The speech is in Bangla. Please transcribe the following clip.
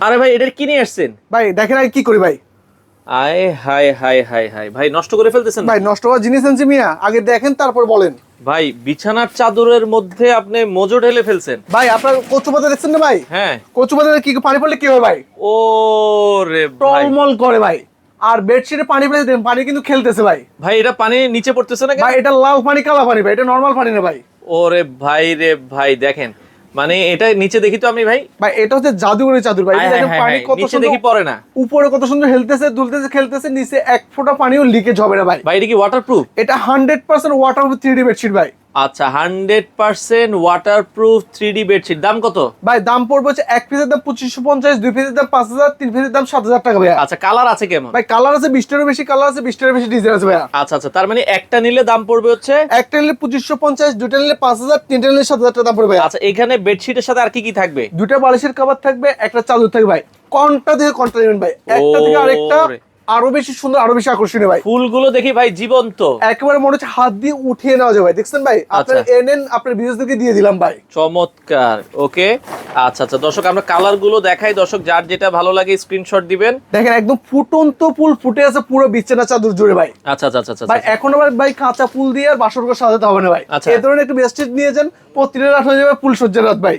আরে ভাই এটা কি নিয়ে আসছেন? ভাই দেখেন আর কি করি ভাই। আয় হাই হাই হাই হাই ভাই, নষ্ট করে ফেলতেছেন ভাই নষ্ট হওয়ার জিনিস আনছি মিয়া, আগে দেখেন তারপর বলেন। ভাই। বিছানার চাদরের মধ্যে আপনি মোজো ঢেলে ফেলছেন। ভাই আপনার কচু পাতা দেখছেন না ভাই? হ্যাঁ। কচু পাতা কি পানি পড়লে কি হয় ভাই? ও রে ভাই, টলমল করে ভাই। আর বেডশিটে পানি ফেলে দেন, পানি কিন্তু খেলতেছে ভাই। ভাই এটা পানি নিচে পড়তেছে না কেন? ভাই এটা লাল পানি কালা পানি ভাই, এটা নরমাল পানি না ভাই। ওরে ভাই রে ভাই, দেখেন মানে এটা নিচে দেখি তো আমি ভাই। ভাই এটা হচ্ছে জাদুঘরের চাদর ভাই, হ্যাঁ, দেখেন হ্যাঁ, পানি হ্যাঁ, কত নিচে সুন্দর দেখি পড়ে না। উপরে কত সুন্দর হেলতেছে দুলতেছে খেলতেছে, নিচে এক ফোঁটা পানিও লিকেজ হবে না ভাই। ভাই এটা কি ওয়াটারপ্রুফ? এটা 100% ওয়াটারপ্রুফ 3D বেডশিট ভাই। আচ্ছা, 100% ওয়াটারপ্রুফ 3D বেডশিট। দাম কত? ভাই দাম পড়বে হচ্ছে এক পিসের দাম 2550, দুই পিসের দাম 5000, তিন পিসের দাম 7000 টাকা ভাই। আচ্ছা, কালার আছে কেমন? ভাই কালার আছে 20টারও বেশি কালার আছে, 20টারও বেশি ডিজাইন আছে ভাই। আচ্ছা আচ্ছা, তার মানে একটা নিলে দাম পড়বে হচ্ছে। একটা নিলে 2550, দুইটা নিলে 5000, তিনটা নিলে 7000 টাকা দাম পড়বে ভাই। আচ্ছা, এখানে বেডশিটের সাথে আর কি কি থাকবে? দুইটা বালিশের কভার থাকবে, একটা চাদর থাকবে ভাই। কোনটা থেকে কোনটা নেবেন ভাই? একটা থেকে আরেকটা ওরে। আরো বেশি সুন্দর, আরো বেশি আকর্ষণীয় ভাই। ফুলগুলো দেখি ভাই জীবন্ত। একেবারে মনে হচ্ছে হাত দিয়ে উঠিয়ে নেওয়া যায় ভাই। দেখছেন ভাই, আপনার আচ্ছা। এনেন, আপনার বিজনেসকে দিয়ে দিলাম ভাই। চমৎকার। ওকে, আচ্ছা আচ্ছা দর্শক, আমরা কালার গুলো দেখাই। দর্শক যার যেটা ভালো লাগে স্ক্রিনশট দিবেন। দেখেন একদম ফুটন্ত ফুল ফুটে আছে পুরো বিছানা চাদর জুড়ে ভাই। আচ্ছা আচ্ছা আচ্ছা ভাই আচ্ছা। এখন আবার ভাই কাঁচা ফুল দিয়ে আর বাসর ঘর সাজাতে হবে না ভাই। আচ্ছা। এই ধরনের একটু বেস্টেড নিয়ে যান, প্রতিটা রাত হয়ে যাবে ফুল সজ্জার রাত ভাই।